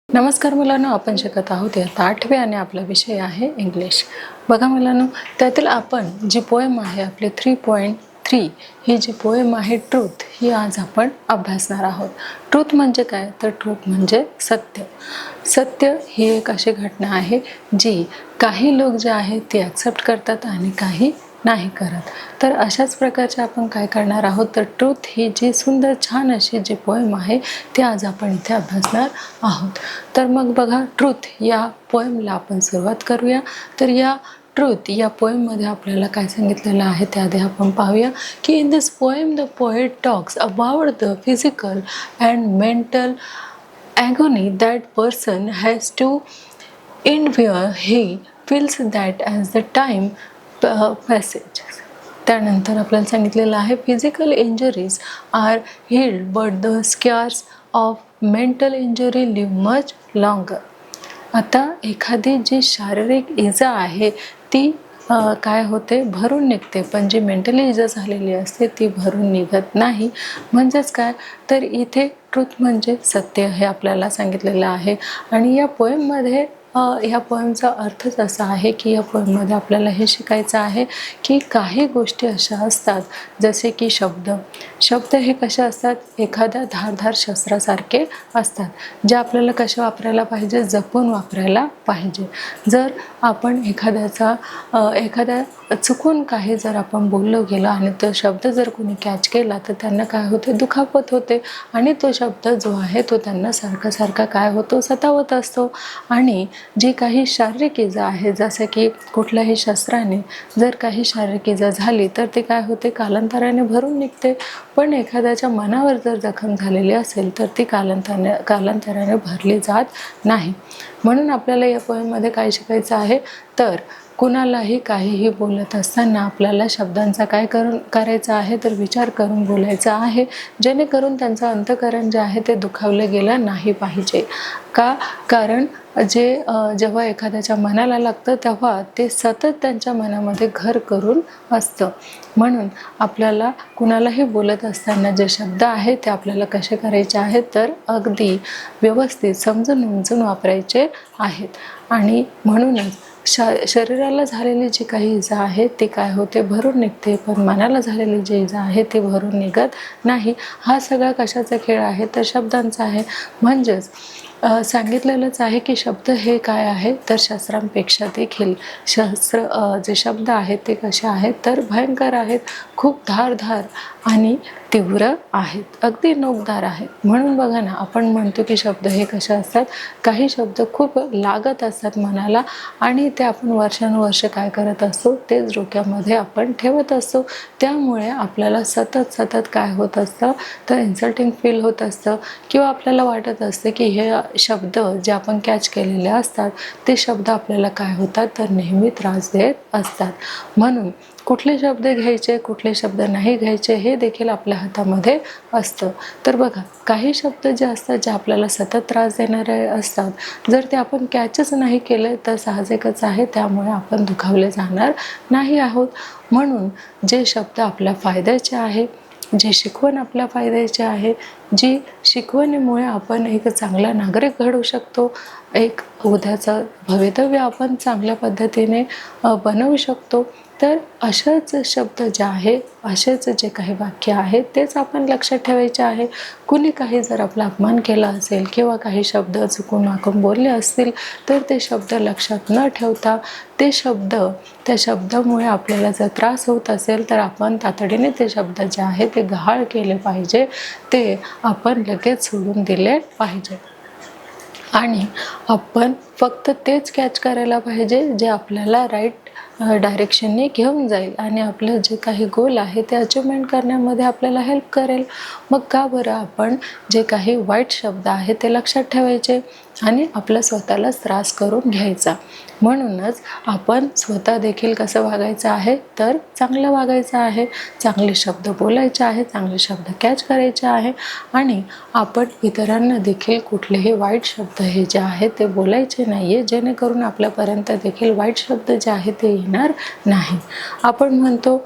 नमस्कार मुलांनो, आपण शिकत आहोत इयत्ता 8वी आणि आपला विषय आहे इंग्लिश. बघा मुलांनो, त्यातील आपण जी पोएम आहे आपली 3.3 ही जी पोएम आहे ट्रूथ, ही आज आपण अभ्यासणार आहोत. ट्रूथ म्हणजे काय? तर ट्रूथ म्हणजे सत्य. सत्य ही एक अशी घटना आहे जी काही लोक जे आहेत ते ॲक्सेप्ट करतात आणि काही नाही करत. तर अशाच प्रकारचे आपण काय करणार आहोत, तर ट्रूथ ही जी सुंदर छान अशी जी पोएम आहे ती आज आपण इथे अभ्यासणार आहोत. तर मग बघा, ट्रूथ या पोएमला आपण सुरुवात करूया. तर या ट्रूथ या पोएममध्ये आपल्याला काय सांगितलेलं आहे त्याआधी आपण पाहूया की in this poem the poet talks about the physical and mental agony that person has to endure. He feels that as the time passes. त्यानंतर आपल्याला सांगितलेलं आहे physical injuries are healed but the scars of mental injury live much longer. आता एखादी जी शारीरिक इजा आहे ती काय होते, भरून निघते, पण जी मेंटली इजा झालेली असते ती भरून निघत नाही. म्हणजेच काय, तर इथे ट्रूथ म्हणजे सत्य हे आपल्याला सांगितलेलं आहे. आणि या पोएममध्ये ह्या पोएमचा अर्थच असा आहे की या पोएममध्ये आपल्याला हे शिकायचं आहे की काही गोष्टी अशा असतात जसे की शब्द हे कसे असतात, एखाद्या धारदार शस्त्रासारखे असतात, जे आपल्याला कसे वापरायला पाहिजे, जपून वापरायला पाहिजे. जर आपण एखाद्या चुकून काही जर आपण बोललो गेलो आणि तो शब्द जर कोणी कॅच केला तर त्यांना काय होते, दुखापत होते आणि तो शब्द जो आहे तो त्यांना सारखा काय होतो, सतावत असतो. आणि जी काही शारीरिक इजा आहे, जसं की कुठल्याही शस्त्राने जर काही शारीरिक इजा झाली तर ते काय होते, कालांतराने भरून निघते. पण एखाद्याच्या मनावर जर जखम झालेली असेल तर ती कालांतराने भरली जात नाही. म्हणून आपल्याला या पोएममध्ये काय शिकायचं आहे, तर कुणालाही काहीही बोलत असताना आपल्याला शब्दांचा काय करायचा आहे, तर विचार करून बोलायचा आहे, जेणेकरून त्यांचं अंतःकरण जे आहे ते दुखावलं गेलं नाही पाहिजे. कारण जेव्हा एखाद्याच्या मनाला लागतं तेव्हा ते सतत त्यांच्या मनामध्ये घर करून असतं. म्हणून आपल्याला कुणालाही बोलत असताना जे शब्द आहेत ते आपल्याला कसे करायचे आहेत, तर अगदी व्यवस्थित समजून उमजून वापरायचे आहेत. आणि म्हणूनच शरीराला झालेली जी काही इजा आहे ती काय होते, भरून निघते, पण मनाला झालेली जी इजा आहे ती भरून निघत नाही. हा सगळा कशाचा खेळ आहे, तर शब्दांचा आहे. म्हणजेच सांगितलेलंच आहे की शब्द हे काय आहे, तर शस्त्रांपेक्षा देखील जे शब्द आहेत ते कसे आहेत, तर भयंकर आहेत, खूप धारदार आणि तीव्र आहेत, अगदी नोकदार आहेत. म्हणून बघा ना, आपण म्हणतो की शब्द हे कसे असतात, काही शब्द खूप लागत असतात मनाला आणि ते आपण वर्षानुवर्ष काय करत असतो, तेच डोक्यामध्ये आपण ठेवत असतो. त्यामुळे आपल्याला सतत काय होत असतं, तर इन्सल्टिंग फील होत असतं किंवा आपल्याला वाटत असते की हे शब्द जे आपण कॅच केलेले असतात ते शब्द आपल्याला काय होतात, तर नेहमी त्रास देत असतात. म्हणून कुठले शब्द घ्यायचे, कुठले शब्द नाही घ्यायचे हे देखील आपल्या हातामध्ये असतं. तर बघा, काही शब्द जे असतात जे आपल्याला सतत त्रास देणारे असतात, जर ते आपण कॅचच नाही केले तर साहजिकच आहे त्यामुळे आपण दुखावले जाणार नाही आहोत. म्हणून जे शब्द आपल्या फायद्याचे आहे, जी शिकवण आपल्या फायद्याची आहे, जी शिकवणीमुळे आपण एक चांगला नागरिक घडवू शकतो, एक उद्याचं भवितव्य आपण चांगल्या पद्धतीने बनवू शकतो, तर अशाच शब्द जे आहे, असेच जे काही वाक्य आहेत तेच आपण लक्षात ठेवायचे आहे. कुणी काही जर आपला अपमान केला असेल किंवा काही शब्द चुकून वाकून बोलले असतील तर ते शब्द लक्षात न ठेवता त्या शब्दामुळे आपल्याला जर त्रास होत असेल तर आपण तातडीने ते शब्द जे आहे ते गहाळ केले पाहिजे, ते आपण लगेच सोडून दिले पाहिजे. आणि आपण फक्त तेच कॅच करायला पाहिजे जे आपल्याला राईट डायरेक्शनने घेऊन जाईल आणि आपलं जे काही गोल आहे ते अचिव्हमेंट करण्यामध्ये आपल्याला हेल्प करेल. मग का बरं आपण जे काही वाईट शब्द आहेत ते लक्षात ठेवायचे आणि आपलं स्वतःलाच त्रास करून घ्यायचा. म्हणूनच आपण स्वतः देखील कसं वागायचं आहे, तर चांगलं वागायचं आहे, चांगले शब्द बोलायचे आहे, चांगले शब्द कॅच करायचे आहे आणि आपण इतरांना देखील कुठलेही वाईट शब्द हे जे आहेत ते बोलायचे नाही आहे, जेणेकरून आपल्यापर्यंत देखील वाईट शब्द जे आहेत ते येणार नाही. आपण म्हणतो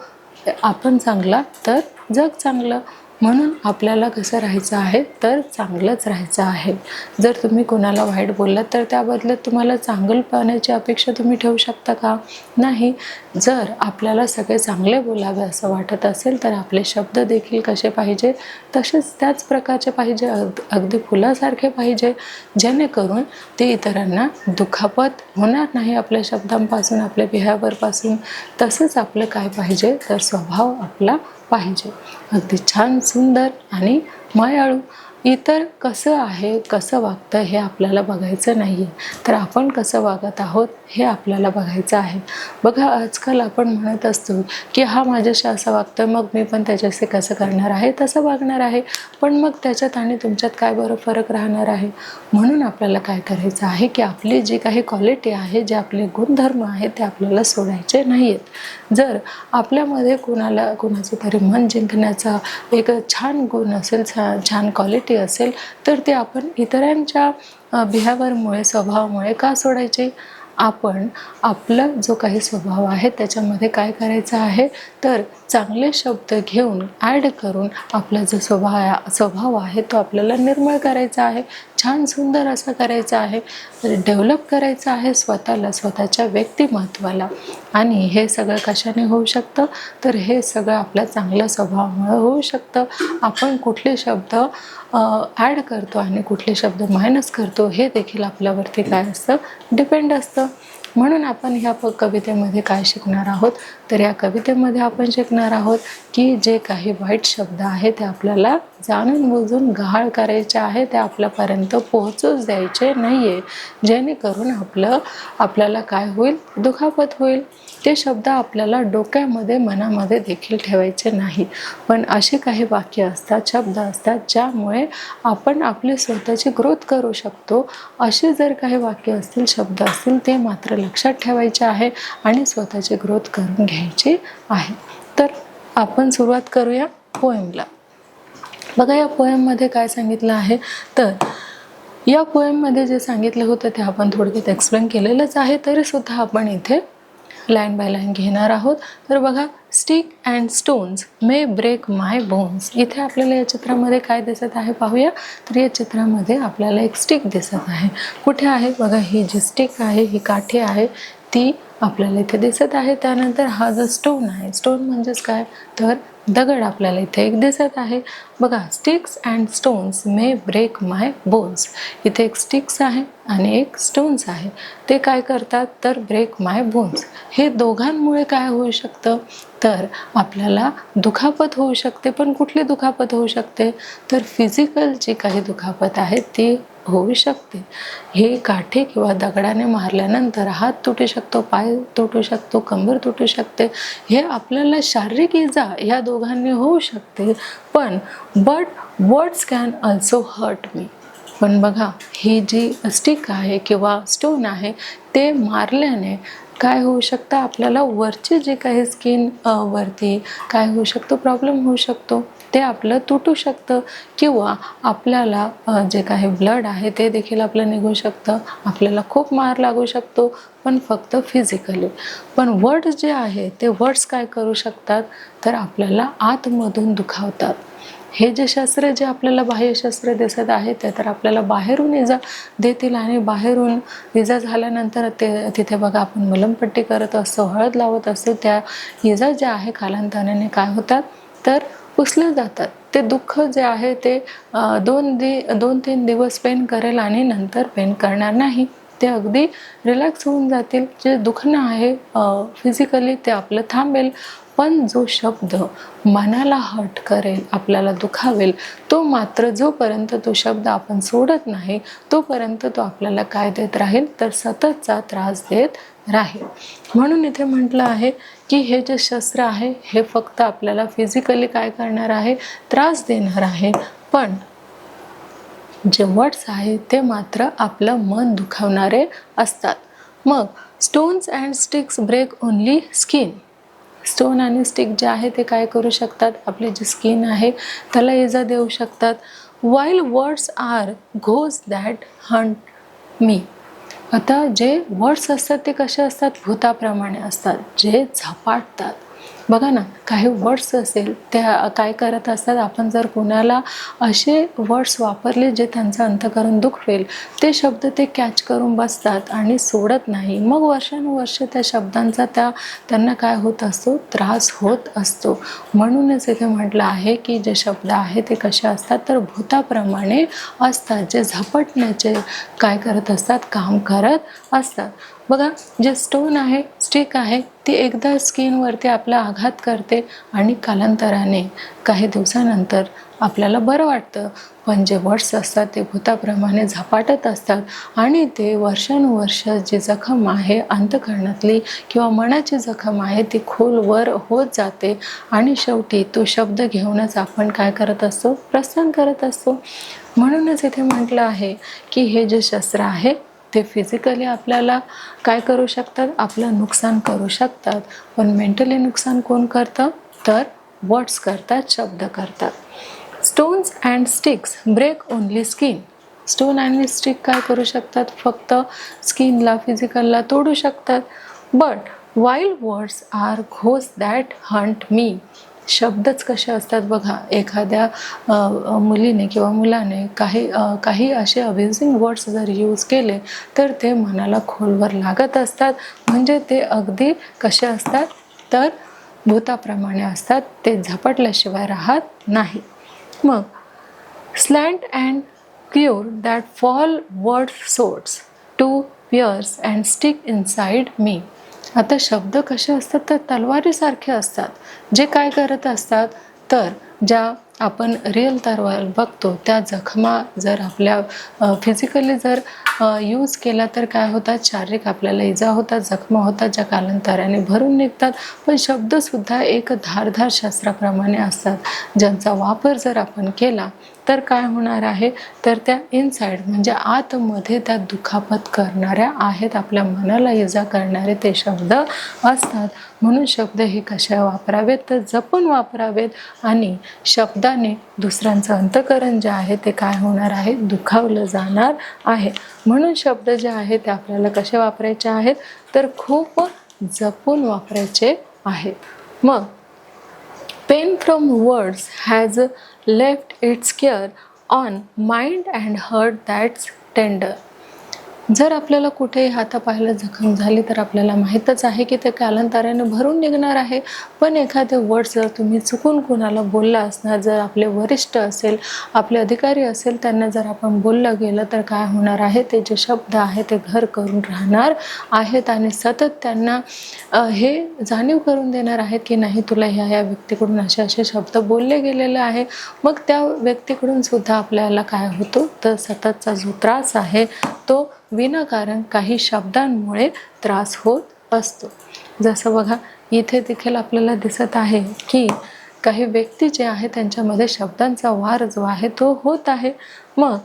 आपण चांगला तर जग चांगलं, म्हणून आपल्याला कसं राहायचं आहे तर चांगलंच राहायचं आहे. जर तुम्ही कोणाला वाईट बोललात तर त्याबदल्यात तुम्हाला चांगलं पाहण्याची अपेक्षा तुम्ही ठेवू शकता का? नाही. जर आपल्याला सगळे चांगले बोलावे असं वाटत असेल तर आपले शब्द देखील कसे पाहिजे, तसेच त्याच प्रकारचे पाहिजे, अगदी फुलासारखे पाहिजे, जेणेकरून ते इतरांना दुखापत होणार नाही आपल्या शब्दांपासून, आपल्या बिहेवियरपासून. तसंच आपलं काय पाहिजे तर स्वभाव आपला पाहिजे अगदी छान, सुंदर आणि मायाळू. इतर कसं आहे, कसं वागतं हे आपल्याला बघायचं नाही आहे, तर आपण कसं वागत आहोत हे आपल्याला बघायचं आहे. बघा, आजकाल आपण म्हणत असतो की हा माझ्याशी असं वागतोय, मग मी पण त्याच्याशी कसं करणार आहे, तसं वागणार आहे. पण मग त्याच्यात आणि तुमच्यात काय बरं फरक राहणार आहे? म्हणून आपल्याला काय करायचं आहे की आपली जी काही क्वालिटी आहे, जे आपले गुणधर्म आहेत ते आपल्याला सोडायचे नाही आहेत. जर आपल्यामध्ये कोणाचं तरी मन जिंकण्याचा एक छान गुण असेल, छान क्वालिटी असेल, तर ते आपण इतरांच्या बिहेवियरमुळे, स्वभावामुळे का सोडायचे? आपण आपला जो काही स्वभाव आहे त्याच्यामध्ये काय करायचं आहे तर चांगले शब्द घेऊन ॲड करून आपला जो स्वभाव आहे तो आपल्याला निर्मळ करायचा आहे, छान सुंदर असा करायचा आहे, डेव्हलप करायचं आहे स्वतःला, स्वतःच्या व्यक्तिमत्वाला. आणि हे सगळं कशाने होऊ शकतं तर हे सगळं आपल्या चांगल्या स्वभावामुळे होऊ शकतं. आपण कुठले शब्द ॲड करतो आणि कुठले शब्द मायनस करतो हे देखील आपल्यावरती काय असतं, डिपेंड असतं. म्हणून आपण ह्या कवितेमध्ये काय शिकणार आहोत तर या कवितेमध्ये आपण शिकणार आहोत की जे काही वाईट शब्द आहेत ते आपल्याला जाणून बुजून गहाळ करायचे आहे, ते आपल्यापर्यंत पोहोचूच द्यायचे नाही आहे, जेणेकरून आपल्याला काय होईल, दुखापत होईल. ते शब्द आपल्याला डोक्यामध्ये, मनामध्ये देखील ठेवायचे नाही. पण असे काही वाक्य असतात, शब्द असतात, ज्यामुळे आपण आपली स्वतःची ग्रोथ करू शकतो. असे जर काही वाक्य असतील, शब्द असतील, ते मात्र लक्षात ठेवायचे आहे आणि स्वतःची ग्रोथ करून घ्यायची आहे. तर आपण सुरुवात करूया पोएमला. बघा, या पोएममध्ये काय सांगितलं आहे तर या पोएममध्ये जे सांगितलं होतं ते आपण थोडक्यात एक्सप्लेन केलेलंच आहे, तरीसुद्धा आपण इथे लाईन बाय लाईन घेणार आहोत. तर बघा, stick and stones may break my bones. इथे आपल्याला या चित्रामध्ये काय दिसत आहे पाहूया. तर या चित्रामध्ये आपल्याला एक स्टिक दिसत आहे. कुठे आहे बघा, ही जी स्टिक आहे, ही काठी आहे, ती आपल्याला इथे दिसत आहे. त्यानंतर हा जो स्टोन आहे, स्टोन म्हणजेच काय तर दगड आपल्याला इथे एक दिसत आहे. बघा, sticks and stones may break my bones. इथे एक स्टिक्स आहे आणि एक स्टोन्स आहे. ते काय करतात तर ब्रेक माय बोन्स. हे दोघांमुळे काय होऊ शकतं तर आपल्याला दुखापत होऊ शकते. पण कुठली दुखापत होऊ शकते तर फिजिकल जी काही दुखापत आहे ती होऊ शकते. हे काठी किंवा दगडाने मारल्यानंतर हात तुटू शकतो, पाय तुटू शकतो, कंबर तुटू शकते. हे आपल्याला शारीरिक इजा या दोघांनी होऊ शकते. पण words can also hurt me. पण बघा, ही जी स्टिक आहे किंवा स्टोन आहे ते मारल्याने काय होऊ शकतं, आपल्याला वरची जी काही स्किन वरती काय होऊ शकतो, प्रॉब्लेम होऊ शकतो. ते आपलं तुटू शकतं किंवा आपल्याला जे काही ब्लड आहे ते देखील आपलं निघू शकतं. आपल्याला खूप मार लागू शकतो, पण फक्त फिजिकली. पण वर्ड्स जे आहे ते वर्ड्स काय करू शकतात तर आपल्याला आतमधून दुखावतात. हे जे शस्त्र जे आपल्याला बाह्यशस्त्र दिसत आहे ते तर आपल्याला बाहेरून इजा देतील आणि बाहेरून इजा झाल्यानंतर तिथे बघा आपण मलमपट्टी करत असतो, हळद लावत असतो. त्या इजा ज्या आहे कालांतराने काय होतात तर पुसले जातात. ते दुःख जे आहे ते 2-3 दिवस पेन करेल आणि नंतर पेन करणार नाही. ते अगदी रिलॅक्स होऊन जातील. जे दुखणं आहे फिजिकली ते आपलं थांबेल. पण जो शब्द मनाला हर्ट करेल, आपल्याला दुखावेल, तो मात्र जोपर्यंत तो शब्द आपण सोडत नाही तोपर्यंत तो आपल्याला काय देत राहील तर सततचा त्रास देत राहील. म्हणून इथे म्हटलं आहे की हे जे शस्त्र आहे हे फक्त आपल्याला फिजिकली काय करणार आहे, त्रास देणार आहे. पण जे वर्ड्स आहे ते मात्र आपलं मन दुखावणारे असतात. मग stones and sticks break only skin. Stone आणि स्टिक जे आहे ते काय करू शकतात, आपली जी स्किन आहे त्याला इजा देऊ शकतात. वाईल वर्ड्स आर घोज दॅट हंट मी. आता जे वर्ड्स असतात ते कसे असतात, भूताप्रमाणे असतात, जे झपाटतात. बघा ना, काही वर्ड्स असेल त्या काय करत असतात, आपण जर कोणाला असे वर्ड्स वापरले जे त्यांचं अंतःकरण दुखवेल, ते शब्द ते कॅच करून बसतात आणि सोडत नाही. मग वर्षानुवर्ष त्या शब्दांचा त्यांना काय होत असतो, त्रास होत असतो. म्हणूनच इथे म्हटलं आहे की जे शब्द आहे ते कसे असतात, तर भूताप्रमाणे असतात, जे झपटण्याचे काय करत असतात, काम करत असतात. बघा, जे स्टोन आहे, स्टिक आहे, ती एकदा स्किनवरती आपला आघात करते आणि कालांतराने काही दिवसानंतर आपल्याला बरं वाटतं. पण जे वर्ड्स असतात ते भूताप्रमाणे झपाटत असतात आणि ते वर्षानुवर्ष जी जखम आहे अंतःकरणातली किंवा मनाची जखम आहे ती खोलवर होत जाते आणि शेवटी तो शब्द घेऊनच आपण काय करत असतो, प्रस्थान करत असतो. म्हणूनच इथे म्हटलं आहे की हे जे शस्त्र आहे ते फिजिकली आपल्याला काय करू शकतात, आपलं नुकसान करू शकतात. पण मेंटली नुकसान कोण करतं, तर वर्ड्स करतात, शब्द करतात. Stones and sticks break only skin. Stone आणि स्टिक काय करू शकतात, फक्त स्किनला, फिजिकलला तोडू शकतात. बट वाईल्ड वर्ड्स आर घोस्ट दॅट हंट मी. शब्दच कसे असतात बघा, एखाद्या मुलीने किंवा मुलाने काही असे अब्युझिंग वर्ड्स जर यूज केले तर ते मनाला खोलवर लागत असतात. म्हणजे ते अगदी कसे असतात, तर भूताप्रमाणे असतात, ते झपटल्याशिवाय राहत नाही. मग slant and curved that fall word swords to pierce and stick inside me. आता शब्द कसे असतात, तर तलवारीसारखे असतात, जे काय करत असतात, तर ज्या आपण रिअल तलवार बघतो त्या जखमा जर आपल्या फिजिकली जर यूज केला तर काय होतात, शारीरिक आपल्याला इजा होतात, जखमा होतात, ज्या कालांतराने भरून निघतात. पण शब्दसुद्धा एक धारदार शस्त्राप्रमाणे असतात, ज्यांचा वापर जर आपण केला तर काय होणार आहे, तर त्या इनसाइड म्हणजे आतमध्ये त्या दुखापत करणाऱ्या आहेत, आपल्या मनाला इजा करणारे ते शब्द असतात. म्हणून शब्द हे कसे वापरावेत, तर जपून वापरावेत आणि शब्दाने दुसऱ्यांचं अंतःकरण जे आहे ते काय होणार आहे, दुखावलं जाणार आहे. म्हणून शब्द जे आहे ते आपल्याला कसे वापरायचे आहेत, तर खूप जपून वापरायचे आहेत. मग pain from words has left its scar on mind and hurt that's tender. जर आपल्याला कुठेही हातापायाला जखम झाली तर आपल्याला माहीतच आहे की ते कालांतराने भरून निघणार आहे. पण एखादे वर्ड्स जर तुम्ही चुकून कोणाला बोलला असणार, जर आपले वरिष्ठ असेल, आपले अधिकारी असेल, त्यांना जर आपण बोललं गेलं तर काय होणार आहे, ते जे शब्द आहे ते घर करून राहणार आहेत आणि सतत त्यांना हे जाणीव करून देणार आहेत की नाही, तुला ह्या व्यक्तीकडून असे असे शब्द बोलले गेलेले आहे. मग त्या व्यक्तीकडून सुद्धा आपल्याला काय होतं, तर सततचा जो त्रास आहे तो विनाकारण काही शब्दांमुळे त्रास होत असतो. जसं बघा, इथे देखील आपल्याला दिसत आहे की काही व्यक्ती जे आहे त्यांच्यामध्ये शब्दांचा वार जो आहे तो होत आहे. मग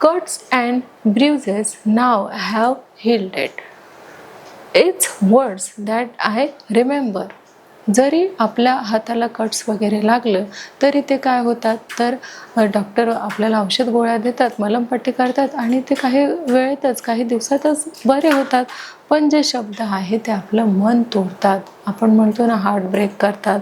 cuts and bruises now have healed it. It's words that I remember. जरी आपल्या हाताला कट्स वगैरे लागलं तरी ते काय होतात, तर डॉक्टर आपल्याला औषध गोळ्या देतात, मलमपट्टी करतात आणि ते काही वेळेतच, काही दिवसातच बरे होतात. पण जे शब्द आहे ते आपलं मन तोडतात, आपण म्हणतो ना हार्ट ब्रेक करतात.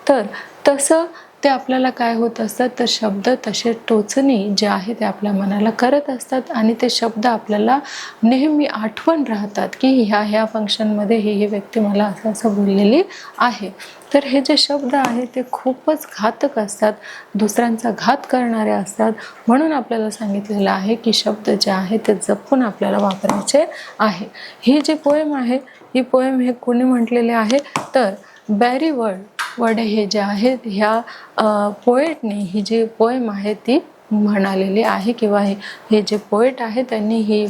तर तसं ते आपल्याला काय होत असतात, तर शब्द तसे टोचणी जे आहे ते आपल्या मनाला करत असतात आणि ते शब्द आपल्याला नेहमी आठवण राहतात की ह्या फंक्शनमध्ये ही व्यक्ती मला असं असं बोललेली आहे. तर हे जे शब्द आहे ते खूपच घातक असतात, दुसऱ्यांचा घात करणारे असतात. म्हणून आपल्याला सांगितलेलं आहे की शब्द जे आहे ते जपून आपल्याला वापरायचे आहे. ही जी पोएम आहे, ही पोएम हे कोणी म्हटलेले आहे, तर बॅरी वडे हे जे आहेत ह्या पोएटने ही जी पोएम आहे ती म्हणालेली आहे किंवा हे जे पोएट आहे त्यांनी ही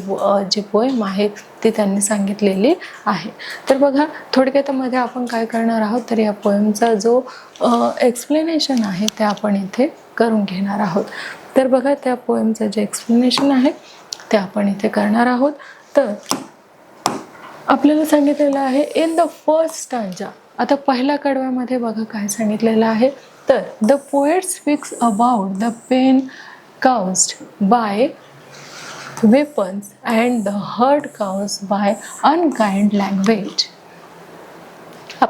जी पोएम आहे ती त्यांनी सांगितलेली आहे. तर बघा, थोडक्यामध्ये आपण काय करणार आहोत, तर या पोएमचा जो एक्सप्लेनेशन आहे ते आपण इथे करून घेणार आहोत. तर बघा, त्या पोएमचं जे एक्सप्लेनेशन आहे ते आपण इथे करणार आहोत. तर आपल्याला सांगितलेलं आहे इन द फर्स्ट स्टांजा. आता पहिल्या कडव्यामध्ये बघा काय सांगितलेलं आहे, तर the poet speaks about the pain caused by weapons and the hurt caused by unkind language.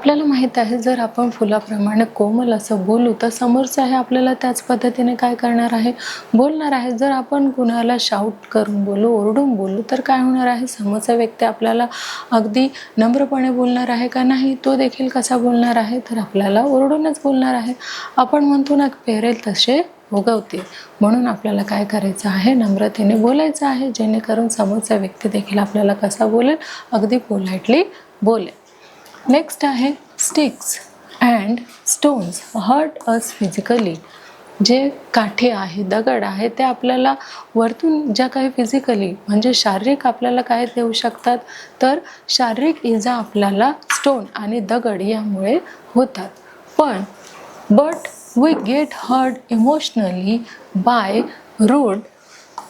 आपल्याला माहीत आहे जर आपण फुलाप्रमाणे कोमल असं बोलू तर समोरचं आहे आपल्याला त्याच पद्धतीने काय करणार आहे, बोलणार आहे. जर आपण कुणाला शाऊट करून बोलू, ओरडून बोलू तर काय होणार आहे, समोरचा व्यक्ती आपल्याला अगदी नम्रपणे बोलणार आहे का नाही, तो देखील कसा बोलणार आहे, तर आपल्याला ओरडूनच बोलणार आहे. आपण म्हणतो ना, पेरेल तसे उगवते. म्हणून आपल्याला काय करायचं आहे, नम्रतेने बोलायचं आहे, जेणेकरून समोरचा व्यक्ती देखील आपल्याला कसा बोलेल, अगदी पोलाइटली बोलेल. नेक्स्ट आहे sticks and stones hurt us physically. जे काठी आहे, दगड आहे, ते आपल्याला वरतून ज्या काही फिजिकली म्हणजे शारीरिक आपल्याला काय देऊ शकतात, तर शारीरिक इजा आपल्याला स्टोन आणि दगड यामुळे होतात. पण but we get hurt emotionally by rude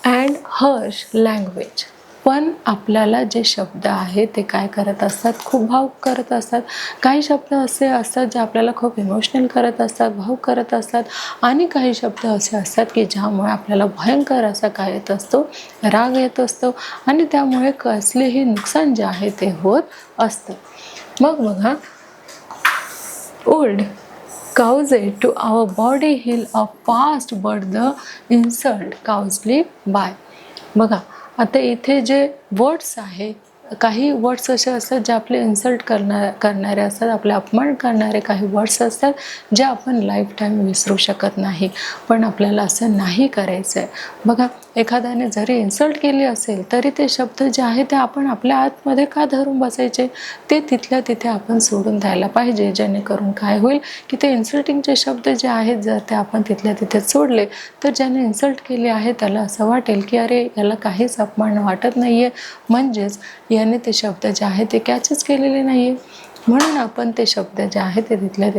and harsh language. पण आपल्याला जे शब्द आहे ते काय करत असतात, खूप भावुक करत असतात. काही शब्द असे असतात जे आपल्याला खूप इमोशनल करत असतात, भावुक करत असतात. आणि काही शब्द असे असतात की ज्यामुळे आपल्याला भयंकर असा काय येत असतो, राग येत असतो आणि त्यामुळे कसलेही नुकसान जे आहे ते होत असतं. मग बघा, old cause to our body heal a fast but the insult caused by. बघा, आता इथे जे वर्ड्स आहे, काही वर्ड्स असे असतात जे आपले इन्सल्ट करणारे असतात, आपले अपमान करणारे काही वर्ड्स असतात जे आपण लाईफ टाईम विसरू शकत नाही. पण आपल्याला असं नाही करायचं आहे. बघा, एखाद्याने जरी इन्सल्ट केली असेल तरी ते शब्द जे आहे ते आपण आपल्या आतमध्ये का धरून बसायचे, ते तिथल्या तिथे आपण सोडून द्यायला पाहिजे. जेणेकरून काय होईल की ते इन्सल्टिंगचे शब्द जे आहेत जर ते आपण तिथल्या तिथे सोडले तर ज्याने इन्सल्ट केली आहे त्याला असं वाटेल की अरे याला काहीच अपमान वाटत नाही आहे, म्हणजेच याने ते शब्द जे आहे ते कॅचच केलेले नाही आहे. म्हणून आपण ते शब्द जे आहे ते तिथल्या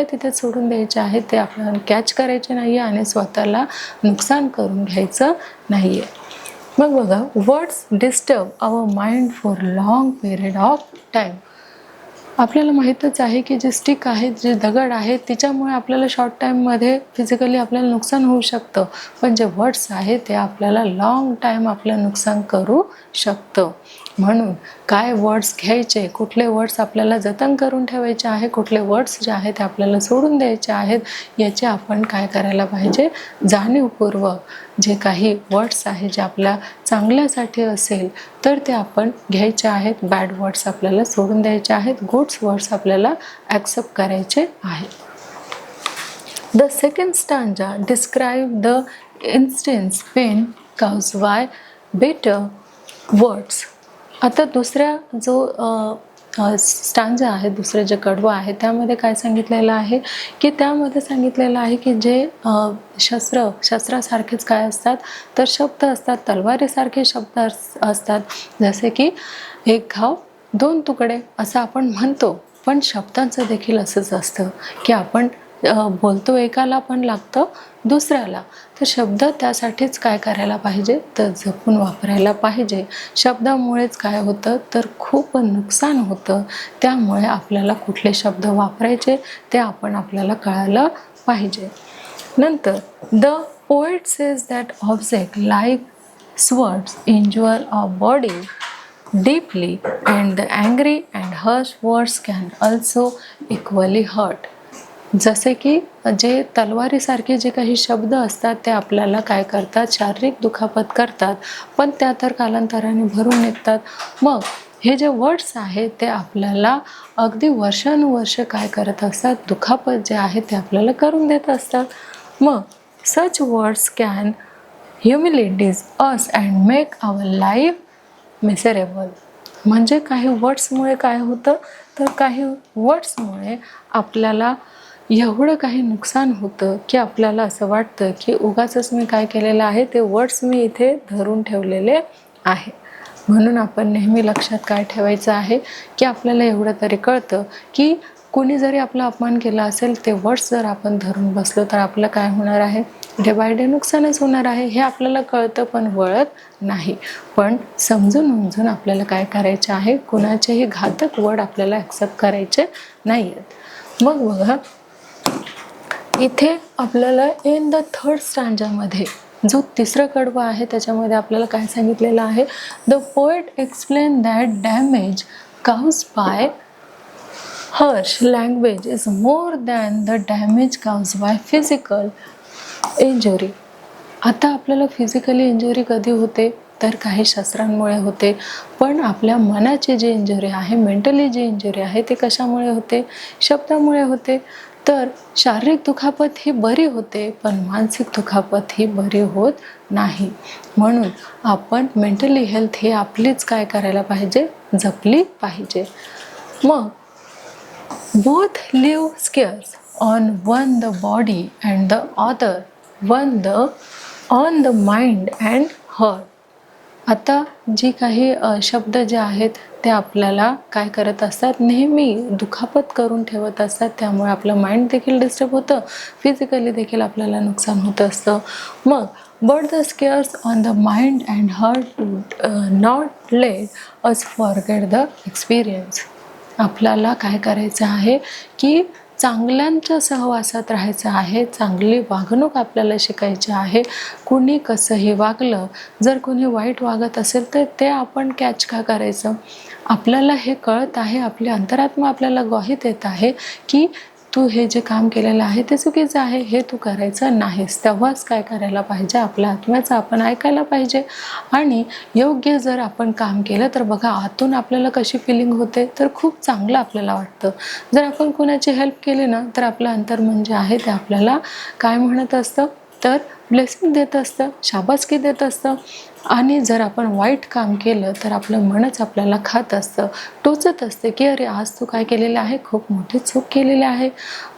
तिथे सोडून द्यायचे आहेत. ते आपण कॅच करायचे नाही आहे आणि स्वतःला नुकसान करून घ्यायचं नाही आहे. मग बघा, words disturb our mind for long period of time. आपल्याला माहीतच आहे की जे स्टिक आहेत, जे दगड आहेत, तिच्यामुळे आपल्याला शॉर्ट टाईममध्ये फिजिकली आपल्याला नुकसान होऊ शकतं. पण जे वर्ड्स आहेत ते आपल्याला लॉंग टाईम आपलं नुकसान करू शकतं. म्हणून काय वर्ड्स घ्यायचे, कुठले वर्ड्स आपल्याला जतन करून ठेवायचे आहे, कुठले वर्ड्स जे आहेत ते आपल्याला सोडून द्यायचे आहेत, याचे आपण काय करायला पाहिजे, जाणीवपूर्वक जे काही वर्ड्स आहेत जे आपल्या चांगल्यासाठी असेल तर ते आपण घ्यायचे आहेत. बॅड वर्ड्स आपल्याला सोडून द्यायचे आहेत, गुड्स वर्ड्स आपल्याला ॲक्सेप्ट करायचे आहेत. The second stanza describe the instance pain cause by bitter words. आता दुसऱ्या जो स्टांजा आहे, दुसरे जे कडवं आहे त्यामध्ये काय सांगितलेलं आहे की त्यामध्ये सांगितलेलं आहे की जे शस्त्रासारखेच काय असतात, तर शब्द असतात, तलवारीसारखे शब्द असतात. जसे की एक घाव दोन तुकडे असं आपण म्हणतो, पण शब्दांचं देखील असंच असतं की आपण बोलतो एकाला पण लागतं दुसऱ्याला. तर शब्द त्यासाठीच काय करायला पाहिजे, तर जपून वापरायला पाहिजे. शब्दामुळेच काय होतं, तर खूप नुकसान होतं. त्यामुळे आपल्याला कुठले शब्द वापरायचे ते आपल्याला कळायला पाहिजे. नंतर the poet says that object like swords injure a body deeply and the angry and harsh words can also equally hurt. जसे की जे तलवारीसारखे जे काही शब्द असतात ते आपल्याला काय करतात, शारीरिक दुखापत करतात, पण त्या तर कालांतराने भरून निघतात. मग हे जे वर्ड्स आहेत ते आपल्याला अगदी वर्षानुवर्ष काय करत असतात, दुखापत जे आहे ते आपल्याला करून देत असतात. मग such words can humiliates us and make our life miserable. म्हणजे काही वर्ड्समुळे काय होतं, तर काही वर्ड्समुळे आपल्याला एवढं काही नुकसान होतं की आपल्याला असं वाटतं की उगाचच मी काय केलेलं आहे, ते वर्ड्स मी इथे धरून ठेवलेले आहे. म्हणून आपण नेहमी लक्षात काय ठेवायचं आहे की आपल्याला एवढं तरी कळतं की कोणी जरी आपला अपमान केला असेल, ते वर्ड्स जर आपण धरून बसलो तर आपलं काय होणार आहे, डे बाय डे नुकसानच होणार आहे. हे आपल्याला कळतं पण वळत नाही. पण समजून आपल्याला काय करायचं आहे, कुणाचेही घातक वर्ड आपल्याला ॲक्सेप्ट करायचे नाही आहेत. मग बघा, इथे आपल्याला इन द थर्ड स्टांजामध्ये जो तिसरं कडवं आहे त्याच्यामध्ये आपल्याला काय सांगितलेलं आहे, the poet explain that damage cause by harsh language is more than the damage caused by physical injury. आता आपल्याला फिजिकली इंजुरी कधी होते तर काही शस्त्रांमुळे होते, पण आपल्या मनाची जी इंजुरी आहे, मेंटली जी इंजुरी आहे ती कशामुळे होते? शब्दामुळे होते. तर शारीरिक दुखापत ही बरी होते, पण मानसिक दुखापत ही बरी होत नाही. म्हणून आपण मेंटली हेल्थ ही आपलीच काय करायला पाहिजे? जपली पाहिजे. मग both leave scars on one the body and the other on the mind and heart. आता जी काही शब्द जे आहेत ते आपल्याला काय करत असतात? नेहमी दुखापत करून ठेवत असतात. त्यामुळे आपलं माइंड देखील डिस्टर्ब होतं, फिजिकली देखील आपल्याला नुकसान होत असतं. मग but the scars on the mind and heart not let us forget the experience. आपल्याला काय करायचं आहे की चांगल्यांच्या सहवासात राहायचं आहे, चांगली वागणूक आपल्याला शिकायची आहे. कुणी कसंही वागलं, जर कोणी वाईट वागत असेल तर ते आपण कॅच का करायचं? आपल्याला हे कळत आहे, आपली अंतरात्मा आपल्याला ग्वाही देत आहे की तू हे जे काम केलेलं आहे ते चुकीचं आहे, हे तू करायचं नाहीस. तेव्हाच काय करायला पाहिजे? आपल्या आत्म्याचं आपण ऐकायला पाहिजे. आणि योग्य जर आपण काम केलं तर बघा आतून आपल्याला कशी फिलिंग होते, तर खूप चांगलं आपल्याला वाटतं. जर आपण कोणाची हेल्प केली ना तर आपलं अंतर्मन जे आहे ते आपल्याला काय म्हणत असतं? तर ब्लेसिंग देत असतं, शाबासकी देत असतं. आणि जर आपण वाईट काम केलं तर आपलं मनच आपल्याला खात असतं, टोचत असते की अरे आज तू काय केलेलं आहे? खूप मोठी चूक केलेली आहे.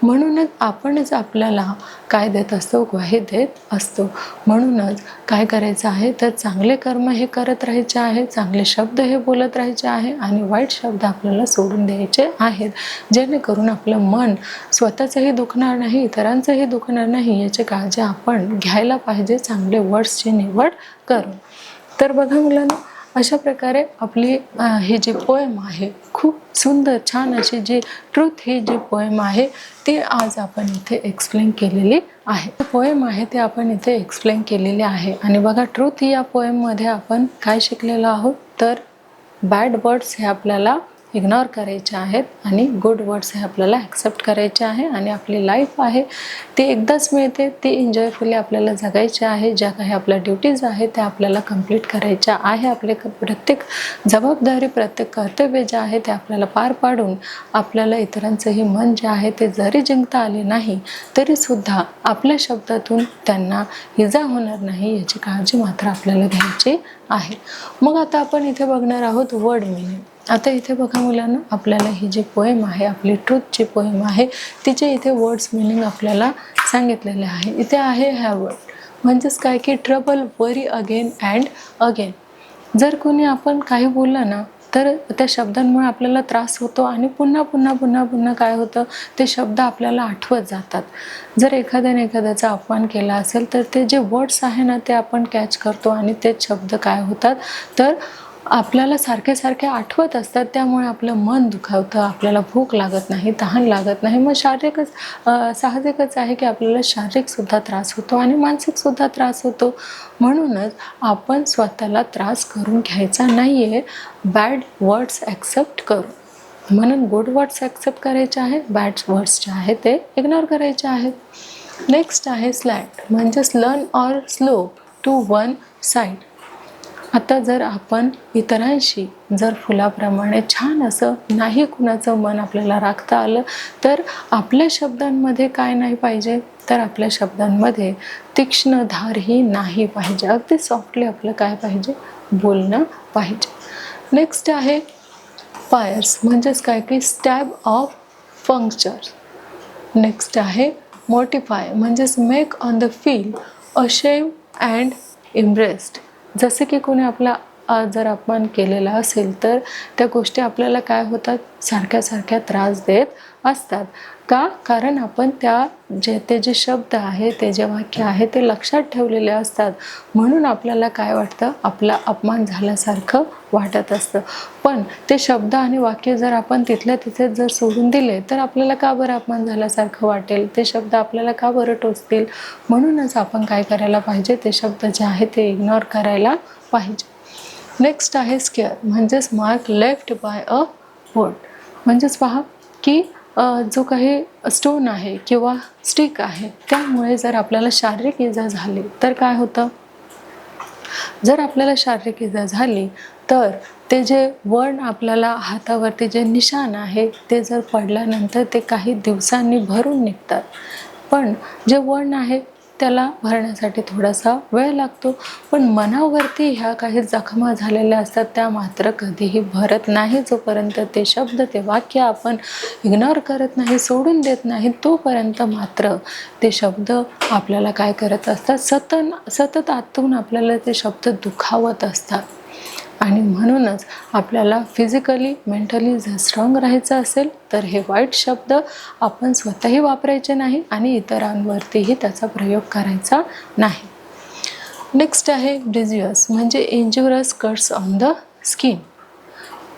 म्हणूनच आपणच आपल्याला काय देत असतो? ग्वाही देत असतो. म्हणूनच काय करायचं आहे? तर चांगले कर्म हे करत राहायचे आहे, चांगले शब्द हे बोलत राहायचे आहे आणि वाईट शब्द आपल्याला सोडून द्यायचे आहेत, जेणेकरून आपलं मन स्वतःचंही दुखणार नाही, इतरांचंही दुखणार नाही याची काळजी आपण घ्यायला पाहिजे, चांगले वर्ड्सची निवड करून. तर बघा मुलांना, अशा प्रकारे आपली ही जी पोएम आहे खूप सुंदर छान अशी जी ट्रूथ ही जी पोएम आहे ती आज आपण इथे एक्सप्लेन केलेली आहे. पोएम आहे ते आपण इथे एक्सप्लेन केलेली आहे. आणि बघा ट्रूथ या पोएममध्ये आपण काय शिकलेलो आहोत? तर बॅड वर्ड्स हे आपल्याला इग्नोर करायचे आहेत आणि गुड वर्ड्स हे आपल्याला ॲक्सेप्ट करायचे आहे. आणि आपली लाईफ आहे ती एकदाच मिळते, ती एन्जॉयफुली आपल्याला जगायची आहे. ज्या काही आपल्या ड्युटीज आहेत त्या आपल्याला कंप्लीट करायच्या आहे. आपले प्रत्येक जबाबदारी, प्रत्येक कर्तव्य जे आहे ते आपल्याला पार पाडून आपल्याला इतरांचंही मन जे आहे ते जरी जिंकता आले नाही तरीसुद्धा आपल्या शब्दातून त्यांना इजा होणार नाही याची काळजी मात्र आपल्याला घ्यायची आहे. मग आता आपण इथे बघणार आहोत वर्ड मिनिंग. आता इथे बघा मुलांना, आपल्याला ही जी पोएम आहे, आपली ट्रूथची पोएम आहे, तिचे इथे वर्ड्स मिनिंग आपल्याला सांगितलेले आहे. इथे आहे हॅवर्ड, म्हणजेच काय की trouble, worry again and again. जर कोणी आपण काही बोललं ना तर त्या शब्दांमुळे आपल्याला त्रास होतो आणि पुन्हा पुन्हा पुन्हा पुन्हा काय होतं? ते शब्द आपल्याला आठवत जातात. जर एखाद्याने एखाद्याचा अपमान केला असेल तर ते जे वर्ड्स आहे ना ते आपण कॅच करतो आणि तेच शब्द काय होतात? तर आपल्याला सारखे सारखे आठवत असतात. त्यामुळे आपलं मन दुखावतं, आपल्याला भूक लागत नाही, तहान लागत नाही. मग साहजिकच आहे की आपल्याला शारीरिकसुद्धा त्रास होतो आणि मानसिकसुद्धा त्रास होतो. म्हणूनच आपण स्वतःला त्रास करून घ्यायचा नाही आहे, बॅड वर्ड्स ॲक्सेप्ट करू. म्हणून गुड वर्ड्स ॲक्सेप्ट करायचे आहेत, बॅड वर्ड्स जे आहेत ते इग्नोर करायचे आहेत. नेक्स्ट आहे स्लॅट, म्हणजेच lean or slope to one side. आता जर आपण इतरांशी जर फुलाप्रमाणे छान असं नाही कुणाचं मन आपल्याला राखता आलं तर आपल्या शब्दांमध्ये काय नाही पाहिजे? तर आपल्या शब्दांमध्ये तीक्ष्ण धारही नाही पाहिजे. अगदी सॉफ्टली आपलं काय पाहिजे? बोलणं पाहिजे. नेक्स्ट आहे फायर्स, म्हणजेच काय की स्टॅब ऑफ पंक्चर. नेक्स्ट आहे मोटिफाय, म्हणजेच make on the feel ashamed and impressed. जसं की कोणी आपला जर अपमान केलेला असेल तर त्या गोष्टी आपल्याला काय होतात? सारख्या सारख्या त्रास देत असतात. का? कारण आपण ते जे शब्द आहे, ते जे वाक्य आहे ते लक्षात ठेवलेले असतात. म्हणून आपल्याला काय वाटतं? आपला अपमान झाल्यासारखं वाटत असतं. पण ते शब्द आणि वाक्य जर आपण तिथल्या तिथे जर सोडून दिले तर आपल्याला का बरं अपमान झाल्यासारखं वाटेल? ते शब्द आपल्याला का बरं टोचतील? म्हणूनच आपण काय करायला पाहिजे? ते शब्द जे आहे ते इग्नोर करायला पाहिजे. नेक्स्ट आहे स्केअर, म्हणजेच mark left by a word. म्हणजेच पहा, की जो काही स्टोन आहे किंवा स्टिक आहे त्यामुळे जर आपल्याला शारीरिक इजा झाली तर काय होतं? जर आपल्याला शारीरिक इजा झाली तर ते जे वर्ण आपल्याला हातावरती जे निशाण आहे ते जर पडल्यानंतर ते काही दिवसांनी भरून निघतात. पण जे वर्ण आहे त्याला भरण्यासाठी थोडासा वेळ लागतो. पण मनावरती ह्या काही जखमा झालेल्या असतात त्या मात्र कधीही भरत नाही. जोपर्यंत ते शब्द ते वाक्य आपण इग्नोर करत नाही, सोडून देत नाही, तोपर्यंत मात्र ते शब्द आपल्याला काय करत असतात, सतत आतून आपल्याला ते शब्द दुखावत असतात. आणि म्हणूनच आपल्याला फिजिकली मेंटली जर स्ट्रॉंग राहायचं असेल तर हे वाईट शब्द आपण स्वतःही वापरायचे नाही आणि इतरांवरतीही त्याचा प्रयोग करायचा नाही. नेक्स्ट आहे डिझियस म्हणजे injurious cuts on the skin.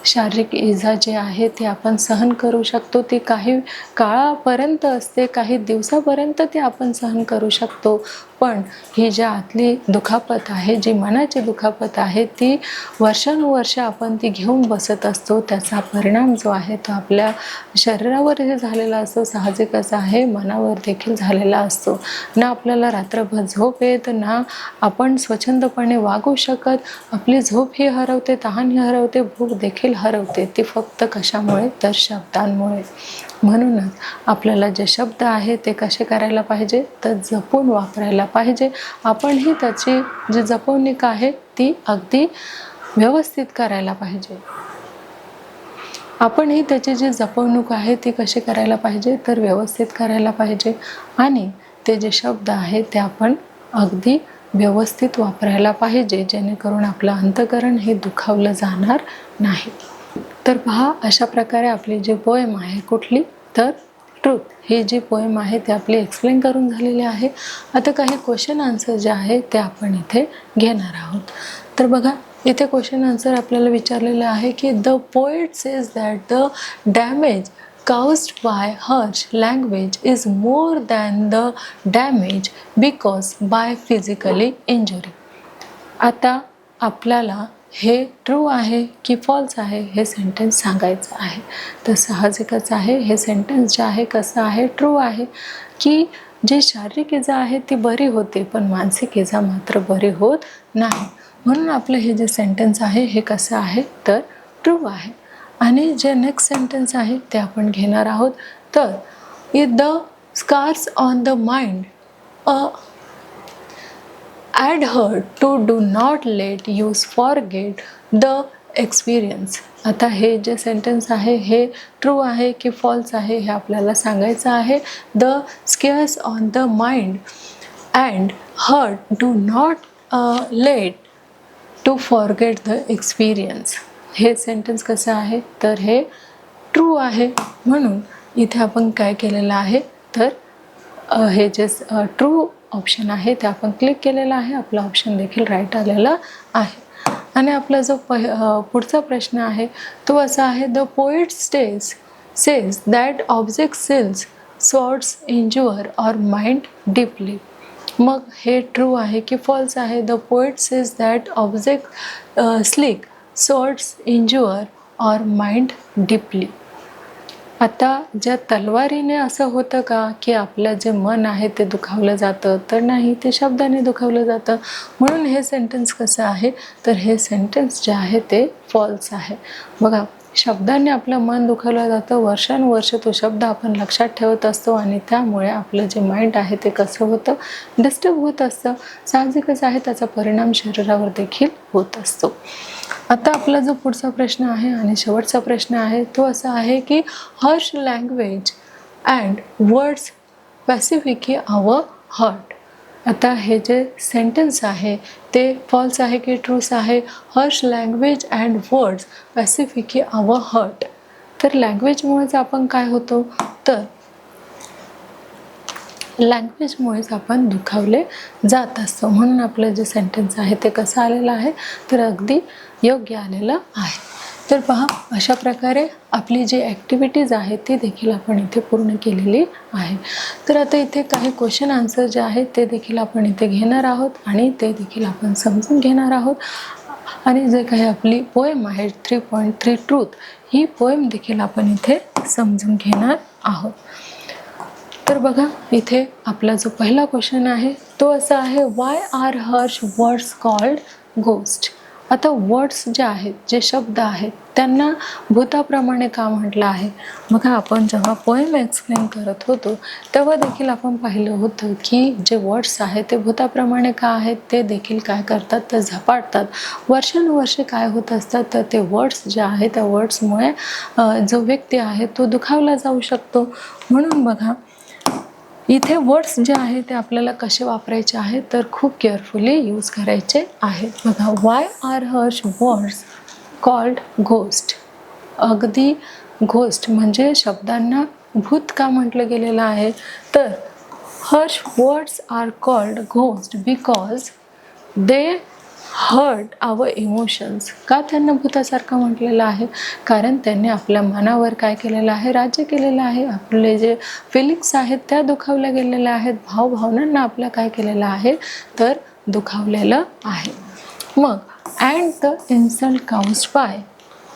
शारीरिक इजा जे आहे ते आपण सहन करू शकतो. ती काही काळापर्यंत असते, काही दिवसापर्यंत ती आपण सहन करू शकतो. पण ही जी आतली दुखापत आहे, जी मनाची दुखापत आहे, ती वर्षानुवर्ष आपण ती घेऊन बसत असतो. त्याचा परिणाम जो आहे तो आपल्या शरीरावर जे झालेला असतो साहजिकच आहे, मनावर देखील झालेला असतो. ना आपल्याला रात्रभर झोप येत, ना आपण स्वच्छंदपणे वागू शकत. आपली झोप ही हरवते, तहान ही हरवते, भूक देखील हरवते. ती फक्त कशामुळे? तर शब्दांमुळे. म्हणूनच आपल्याला जे शब्द आहे ते कसे करायला पाहिजे तर जपून वापरायला पाहिजे. आपणही त्याची जी जपवणूक आहे ती अगदी व्यवस्थित करायला पाहिजे. आपणही त्याची जी जपवणूक आहे ती कशी करायला पाहिजे तर व्यवस्थित करायला पाहिजे. आणि ते जे शब्द आहेत ते आपण अगदी व्यवस्थित वापरायला पाहिजे, जेणेकरून आपलं अंतःकरण हे दुखावलं जाणार नाही. तर पहा, अशा प्रकारे आपली जी पोएम आहे कुठली तर ट्रूथ, ही जी पोएम आहे ती आपली एक्सप्लेन करून झालेली आहे. आता काही क्वेश्चन आन्सर जे आहे ते आपण इथे घेणार आहोत. तर बघा, इथे क्वेश्चन आन्सर आपल्याला विचारलेलं आहे की the poet says that the damage caused by harsh language is more than the damage caused by physically injury. आता आपल्याला हे ट्रू आहे की फॉल्स आहे हे सेंटेन्स सांगायचं आहे. तर साहजिकच आहे, हे सेंटेन्स जे आहे कसं आहे? ट्रू आहे की जी शारीरिक इजा आहे ती बरी होते पण मानसिक इजा मात्र बरी होत नाही. म्हणून आपलं हे जे सेंटेन्स आहे हे कसं आहे तर ट्रू आहे. आणि जे नेक्स्ट सेंटेन्स आहे ते आपण घेणार आहोत. तर the scars on the mind adhere to do not let you forget the experience. आता हे जे सेंटेन्स आहे हे ट्रू आहे की फॉल्स आहे हे आपल्याला सांगायचं आहे. The scars on the mind and hurt do not let to forget the experience. हे सेंटेन्स कसं आहे तर हे ट्रू आहे. म्हणून इथे आपण काय केलेलं आहे तर हे जे ट्रू ऑप्शन आहे ते आपण क्लिक केलेला आहे. आपला ऑप्शन देखील राईट आलेला आहे. आणि आपला जो पुढचा प्रश्न आहे तो असा आहे the poet says that object sills swords injure our mind deeply. मग हे ट्रू आहे की फॉल्स आहे? The poet says that object slick swords injure our mind deeply. आता ज्या तलवारीने असं होतं का की आपलं जे मन आहे ते दुखावलं जातं? तर नाही, ते शब्दाने दुखावलं जातं. म्हणून हे सेंटेन्स कसं आहे तर हे सेंटेन्स जे आहे ते फॉल्स आहे. बघा, शब्दाने आपलं मन दुखावलं जातं, वर्षानुवर्ष तो शब्द आपण लक्षात ठेवत असतो आणि त्यामुळे आपलं जे माइंड आहे ते कसं होतं डिस्टर्ब होत असतं. साहजिकच आहे, त्याचा परिणाम शरीरावर देखील होत असतो. आता आपला जो पुढचा प्रश्न आहे आणि शेवटचा प्रश्न आहे तो असा आहे की harsh language and words specifically our hurt. आता हे जे सेंटेन्स आहे ते फॉल्स आहे की ट्रूस आहे? Harsh language and words specifically our hurt. तर लँग्वेजमुळेच आपण काय होतो तर लँग्वेजमुळेच आपण दुखावले जात असतो. म्हणून आपलं जे सेंटेन्स आहे ते कसं आलेलं आहे तर अगदी योग्य आलेलं आहे. तर पहा, अशा प्रकारे आपली जी ॲक्टिव्हिटीज आहे ती देखील आपण इथे पूर्ण केलेली आहे. तर आता इथे काही क्वेश्चन आन्सर जे आहेत ते देखील आपण इथे घेणार आहोत आणि ते देखील आपण समजून घेणार आहोत. आणि जे काही आपली पोएम आहे 3.3 ट्रूथ, ही पोएम देखील आपण इथे समजून घेणार आहोत. तर बघा, इथे आपला जो पहिला क्वेश्चन आहे तो असा आहे, why are harsh words called ghost. आता वर्ड्स जे आहेत, जे शब्द आहेत, त्यांना भूताप्रमाणे का म्हटलं आहे? बघा, आपण जेव्हा पोएम एक्सप्लेन करत होतो तेव्हा देखील आपण पाहिलं होतं की जे वर्ड्स आहेत ते भूताप्रमाणे का आहेत, ते देखील काय करतात तर झपाटतात. वर्षानुवर्षे काय होत असतात तर ते वर्ड्स जे आहेत त्या वर्ड्समुळे जो व्यक्ती आहे तो दुखावला जाऊ शकतो. म्हणून बघा, इथे वर्ड्स जे आहेत ते आपल्याला कसे वापरायचे आहेत तर खूप केअरफुली यूज करायचे आहेत. बघा, why are harsh words called ghost. अगदी घोस्ट म्हणजे शब्दांना भूत का म्हटलं गेलेलं आहे, तर harsh words are called ghost because they hurt our emotions. का त्यांना भूतासारखं म्हटलेलं आहे? कारण त्यांनी आपल्या मनावर काय केलेलं आहे, राज्य केलेलं आहे. आपले जे फिलिंग्स आहेत त्या दुखावल्या गेलेल्या आहेत, भावभावनांना आपल्या काय केलेलं आहे तर दुखावलेलं आहे. मग and the insult caused by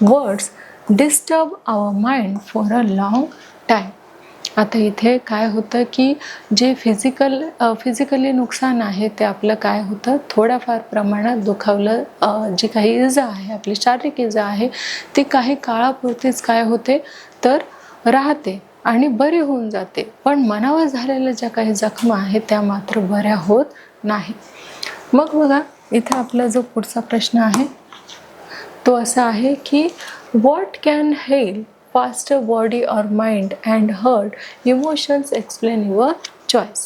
words disturb our mind for a long time. आता इथे काय होतं की जे फिजिकली नुकसान आहे ते आपलं काय होतं, थोड्याफार प्रमाणात दुखावलं, जी काही इजा आहे, आपली शारीरिक इजा आहे ती काही काळापुरतीच काय होते तर राहते आणि बरी होऊन जाते. पण मनावर झालेल्या ज्या काही जखमा आहेत त्या मात्र बऱ्या होत नाही. मग बघा, इथे आपला जो पुढचा प्रश्न आहे तो असा आहे की what can Hale faster body or mind and hurt emotions, explain your choice.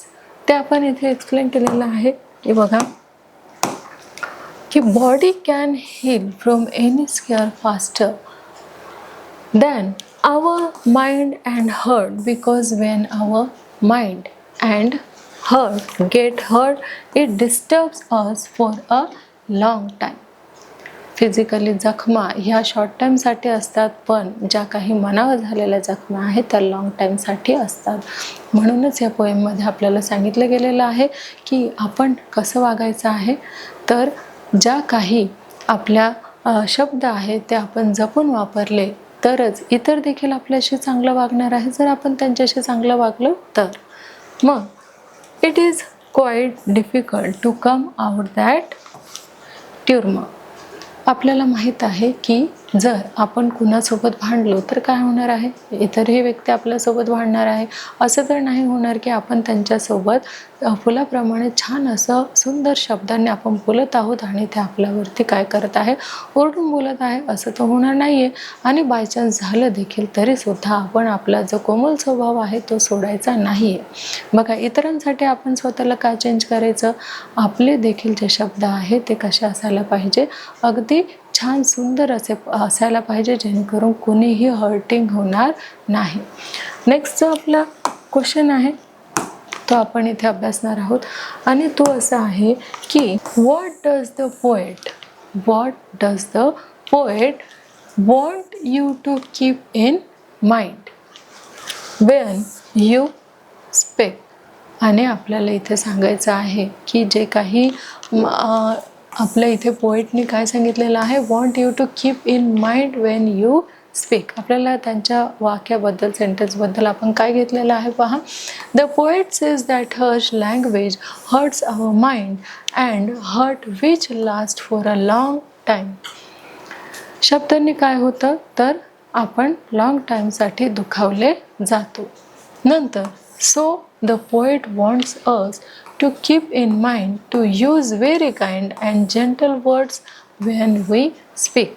ते आपण इथे एक्सप्लेन केलेलं आहे. हे बघा की body can heal from any scare faster than our mind and hurt, because when our mind and hurt get hurt, it disturbs us for a long time. Physically जखमा ह्या शॉर्ट टाईमसाठी असतात, पण ज्या काही मनावर झालेल्या जखमा आहेत त्या लॉंग टाईमसाठी असतात. म्हणूनच या पोएममध्ये आपल्याला सांगितलं गेलेलं आहे की आपण कसं वागायचं आहे, तर ज्या काही आपल्या शब्द आहेत ते आपण जपून वापरले तरच इतर देखील आपल्याशी चांगलं वागणार आहे, जर आपण त्यांच्याशी चांगलं वागलो तर. मग it is quite difficult to come out that trauma. आपल्याला माहीत आहे की जर आपण कुणासोबत भांडलो तर काय होणार आहे, इतरही व्यक्ती आपल्यासोबत भांडणार आहे. असं तर नाही होणार की आपण त्यांच्यासोबत फुलाप्रमाणे छान असं सुंदर शब्दांनी आपण बोलत आहोत आणि ते आपल्यावरती काय करत आहे, ओरडून बोलत आहे. असं तर होणार नाही आहे. आणि बायचान्स झालं देखील तरीसुद्धा आपण आपला जो कोमल स्वभाव आहे तो सोडायचा नाही आहे. बघा, इतरांसाठी आपण स्वतःला काय चेंज करायचं, आपले देखील जे शब्द आहेत ते कसे असायला पाहिजे, अगदी छान सुंदर असे असायला पाहिजे, जेणेकरून कोणीही हर्टिंग होणार नाही. नेक्स्ट जो आपला क्वेश्चन आहे तो आपण इथे अभ्यासणार आहोत आणि तो असा आहे की what does the poet want you to keep in mind when you speak. आणि आपल्याला इथे सांगायचं आहे की जे काही आपल्या इथे पोएटनी काय सांगितलेलं आहे, want you to keep in mind when you speak. आपल्याला त्यांच्या वाक्याबद्दल, सेंटेन्सबद्दल आपण काय घेतलेलं आहे पहा. The poet says that harsh language hurts our mind and hurt which last for a long time. शब्दांनी काय होतं तर आपण लॉंग टाईमसाठी दुखावले जातो. नंतर so the poet wants us to keep in mind to use very kind and gentle words when we speak.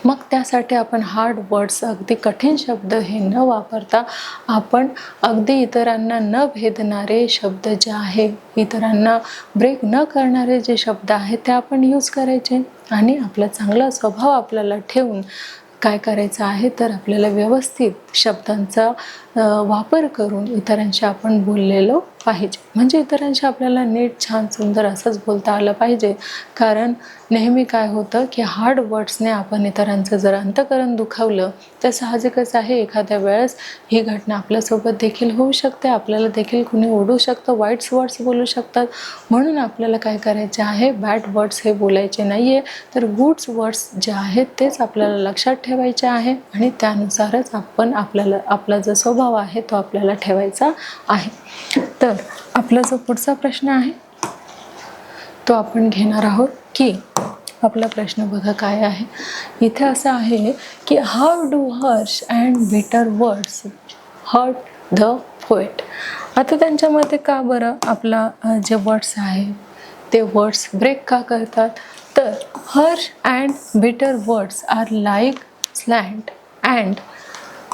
मग त्यासाठी आपण हार्ड वर्ड्स, अगदी कठीण शब्द हे न वापरता आपण अगदी इतरांना न भेदणारे शब्द जे आहे, इतरांना ब्रेक न करणारे जे शब्द आहेत ते आपण यूज करायचे. आणि आपला चांगला स्वभाव आपल्याला ठेवून काय करायचं आहे तर आपल्याला व्यवस्थित शब्दांचा वापर करून इतरांशी आपण बोललेलो पाहिजे. म्हणजे इतरांशी आपल्याला नीट छान सुंदर असंच बोलता आलं पाहिजे. कारण नेहमी काय होतं की हार्ड वर्ड्सने आपण इतरांचं जर अंतःकरण दुखावलं तर साहजिकच आहे एखाद्या वेळेस ही घटना आपल्यासोबत देखील होऊ शकते. आपल्याला देखील कुणी ओढू शकतं, वाईट वर्ड्स बोलू शकतात. म्हणून आपल्याला काय करायचे आहे, बॅड वर्ड्स हे बोलायचे नाही आहे, तर गुड्स वर्ड्स जे आहेत तेच आपल्याला लक्षात ठेवायचे आहे आणि त्यानुसारच आपण आपला जो स्वभाव आहे तो आपल्याला ठेवायचा आहे. तर आपला जो पुढचा प्रश्न आहे तो आपण घेणार आहोत की आपला प्रश्न बघा काय आहे. इथे असं आहे की how do Harsh and bitter words hurt the poet. आता त्यांच्या मते का बरं आपला जे वर्ड्स आहे ते वर्ड्स ब्रेक का करतात, तर harsh and bitter words are like slant and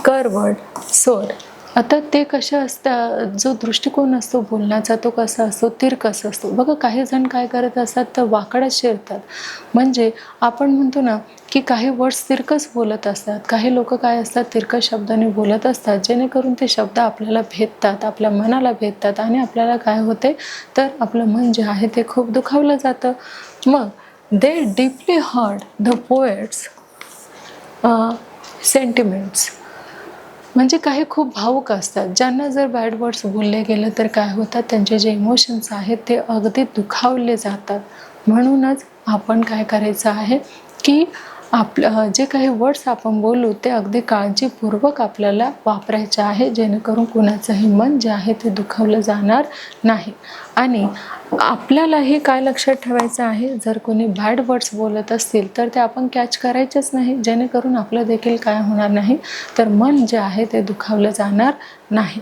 curved swords. आता ते कसे असतात, जो दृष्टिकोन असतो बोलण्याचा तो कसा असतो, तिरकस असतो. बघा काही जण काय करत असतात तर वाकडा शिरतात. म्हणजे आपण म्हणतो ना की काही वर्ड्स तिरकस बोलत असतात, काही लोक काय असतात तिरकस शब्दाने बोलत असतात, जेणेकरून ते शब्द आपल्याला भेटतात, आपल्या मनाला भेटतात आणि आपल्याला काय होते तर आपलं मन जे आहे ते खूप दुखावलं जातं. मग they deeply hurt the poet's sentiments. म्हणजे काही खूप भावुक असतात, ज्यांना जर बॅड वर्ड्स बोलले गेलं तर काय होतात, त्यांचे जे इमोशन्स आहेत ते अगदी दुखावले जातात. म्हणूनच आपण काय करायचं आहे की आपलं जे काही वर्ड्स आपण बोलू ते अगदी काळजीपूर्वक आपल्याला वापरायचे आहे, जेणेकरून कुणाचंही मन जे आहे ते दुखावलं जाणार नाही. आणि आपल्यालाही काय लक्षात ठेवायचं आहे, जर कोणी बॅड वर्ड्स बोलत असतील तर ते आपण कॅच करायचेच नाही, जेणेकरून आपलं देखील काय होणार नाही तर मन जे आहे ते दुखावलं जाणार नाही.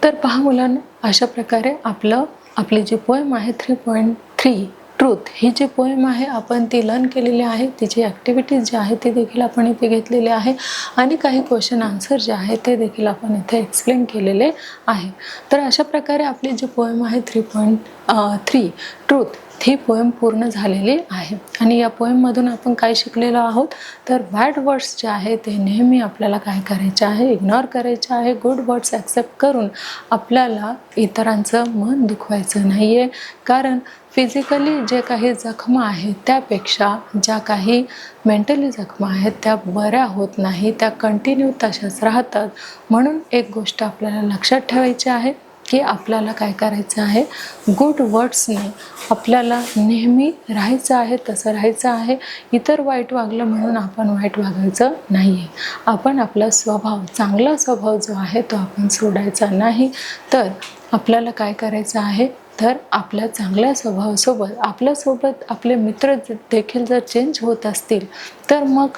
तर पहा मुलांना, अशा प्रकारे आपली जी पोएम आहे 3.3 ट्रूथ ही जी पोएम आहे आपण ती लर्न केलेली आहे. तिची ॲक्टिव्हिटीज जी आहे ते देखील आपण इथे घेतलेली आहे आणि काही क्वेश्चन आन्सर जे आहे ते देखील आपण इथे एक्सप्लेन केलेले आहे. तर अशा प्रकारे आपली जी पोएम आहे 3.3 ट्रूथ ही पोएम पूर्ण झालेली आहे. आणि या पोएममधून आपण काय शिकलेलो आहोत तर बॅड वर्ड्स जे आहे ते नेहमी आपल्याला काय करायचे आहे, इग्नोर करायचे आहे. गुड वर्ड्स ॲक्सेप्ट करून आपल्याला इतरांचं मन दुखवायचं नाही आहे. कारण फिजिकली जे काही जखमा आहेत त्यापेक्षा ज्या काही मेंटली जखमा आहेत त्या बऱ्या होत नाही, त्या कंटिन्यू तशाच राहतात. म्हणून एक गोष्ट आपल्याला लक्षात ठेवायची आहे की आपल्याला काय करायचं आहे, गुड वर्ड्सने आपल्याला नेहमी राहायचं आहे, तसं राहायचं आहे. इतर वाईट वागलं म्हणून आपण वाईट वागायचं नाही आहे. आपण आपला स्वभाव, चांगला स्वभाव जो आहे तो आपण सोडायचा नाही. तर आपल्याला काय करायचं आहे तर आपल्या चांगल्या स्वभावासोबत आपल्यासोबत आपले मित्र देखील जर चेंज होत असतील तर मग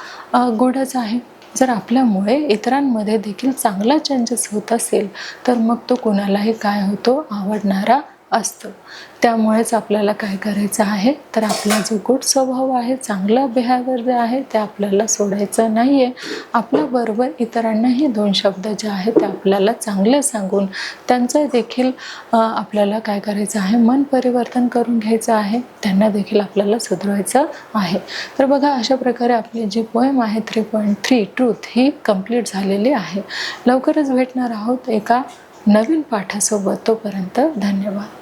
गुडच आहे. जर आपल्यामुळे इतरांमध्ये देखील चांगला चेंजेस होत असेल तर मग तो कोणालाही काय होतो, आवडणारा असतो. त्यामुळेच आपल्याला काय करायचं आहे तर आपला जो गुड स्वभाव आहे, चांगला बिहेवियर जे आहे ते आपल्याला सोडायचं नाही आहे. आपल्याबरोबर इतरांनाही 2 शब्द जे आहेत ते आपल्याला चांगले सांगून त्यांचं देखील आपल्याला काय करायचं आहे, मन परिवर्तन करून घ्यायचं आहे. त्यांना देखील आपल्याला सुधारायचं आहे. तर बघा अशा प्रकारे आपली जी पोएम आहे 3.3 ट्रूथ ही कंप्लीट झालेली आहे. लवकरच भेटणार आहोत एका नवीन पाठासोबत. तोपर्यंत धन्यवाद.